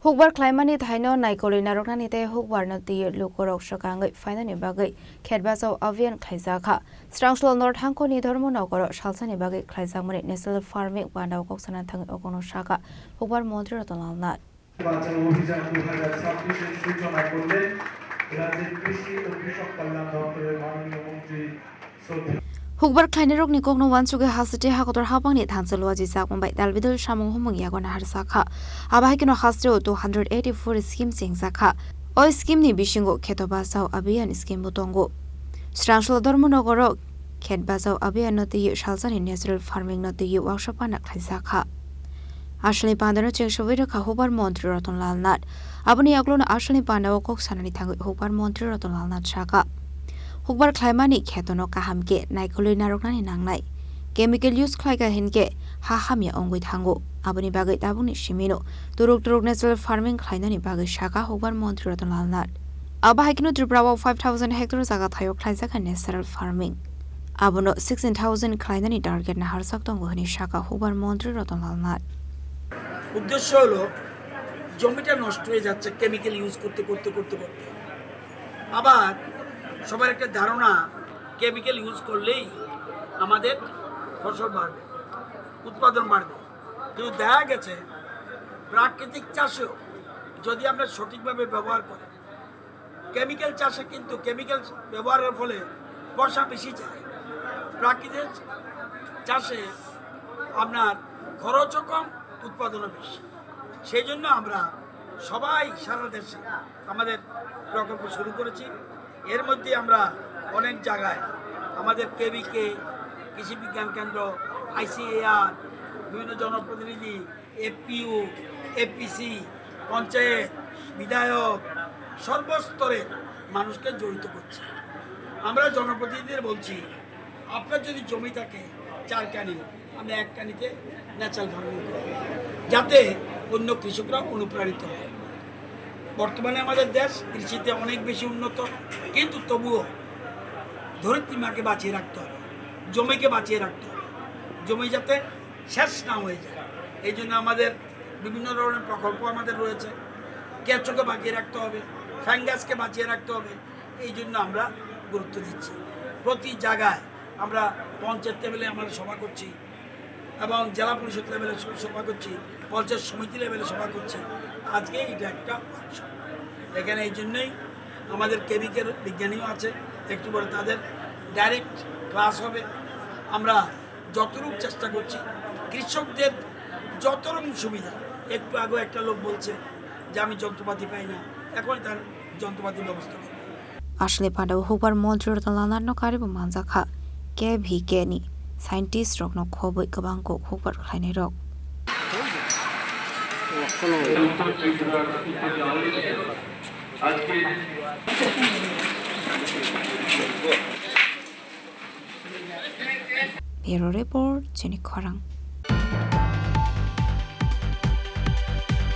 Hukbar Climani Thino Nicolina Rokanite Hukbar Nati Lukorok Shokangai Finani Bagay Kedbazo Avian Kaizaka Strangslo North Hankoni Dormonogoro Shalsani Bagay Kaizamani Nestle Farming Wanda Koksanan Tang Ogono Shaka Hukbar Montreal Nat Hukbar Kleinerok ni kokno wansuge hasite hakotor habangni thansalwa jisa mumbai dalbidul shamung humung yagona harsakha abahikino hasre 284 scheme singzakha oi scheme ni bishingo ketobasau abiyan scheme butongo Strangslo Dormonogoro Ketbasau abiyan noti shalsani natural farming noti workshop na khaisakha Ashli Pandano Cheshowira Hukbar Montreal Lalnat Abuni Aglona Ashli Pandao Kok Sanani Tango Hukbar Montreal Lalnat Shaka Hukbar Climani Ketono Kahamke Nicolina Rognani Nangnai Chemical use Klaiga Hinke Hahamia on with Hango Abuni Bagay Tabuni Shimino Turuk Natural Farming Kleinani Bagay Shaka Hukbar Montreal Lalnat Abahikino Tribravo 5,000 hectares Agatayo Klaizaka Natural Farming Abono 16,000 Kleinani target Naharsak Tongohani Shaka Hukbar Montreal Lalnat উদ্দেশ্য হলো জমিটা নষ্ট হয়ে যাচ্ছে chemical use করতে আবার সবার একটা ধারণা কেমিক্যাল ইউজ করলেই আমাদের ফসল বাড়বে উৎপাদন বাড়বে কিন্তু দেখা গেছে প্রাকৃতিক চাষেও যদি আমরা সঠিকভাবে ব্যবহার করি কেমিক্যাল চাষে কিন্তু কেমিক্যাল ব্যবহারের ফলে পয়সা বেশি যায় প্রাকৃতিক চাষে আপনার খরচও কম উৎপাদনও বেশি সেই জন্য আমরা সবাই সারা দেশে আমাদের প্রকল্প শুরু করেছি এর মধ্যে আমরা অনেক জায়গায় আমাদের কেবিকে কৃষি বিজ্ঞান কেন্দ্র আইসিএআর বিভিন্ন জনপ্রতিনিধি এফপিইউ এফপিসি পঞ্চায়েত বিধায়ক সর্বস্তরের মানুষকে জড়িত করছি আমরা জনপ্রতিনিধিদের বলছি আপনার যদি জমি থাকে 4 কানি আমরা 1 কানিতে ন্যাচারাল ফার্মিং করব যাতে অন্য কৃষকরা অনুপ্রাণিত হয় বর্তমানে আমাদের দেশ কৃষিতে অনেক বেশি উন্নত কিন্তু তবুও ধরিত্রী মাকে বাঁচিয়ে রাখতে হবে জমিকে বাঁচিয়ে রাখতে হবে জমি যাতে শেষ না হয়ে যায় এই জন্য আমাদের বিভিন্ন ধরনের প্রকল্প আমাদের রয়েছে কেঁচোকে বাঁচিয়ে রাখতে হবে ফ্যাঙ্গাসকে বাঁচিয়ে রাখতে হবে এই জন্য আমরা গুরুত্ব দিচ্ছি প্রতি জায়গায় আমরা পঞ্চায়েত লেভেলে আমরা সভা করছি এবং জেলা পরিষদ লেভেলে সভা করছি পঞ্চায়েত সমিতি লেভেলে সভা করছি আজকে এটা একটা ওয়ার্কশপ এখানে এই জন্যই আমাদের কেমিক্যাল বিজ্ঞানীও আছে একটু পরে তাদের ডাইরেক্ট ক্লাস হবে আমরা যতটুকু চেষ্টা করছি কৃষকদের যতরকম সুবিধা একটু আগে একটা লোক বলছে যে আমি যন্ত্রপাতি পাই না এখন তার যন্ত্রপাতির ব্যবস্থা করবে আসলে পান্ডাও হুকবার মন্ত্রীর তলানার কারিব মানজাখা কে ভি কেনি সাইন্টিস্ট রক ন খবই গবাংকো হুকবার খাইনে rock Bureau Report, Jenny Korang.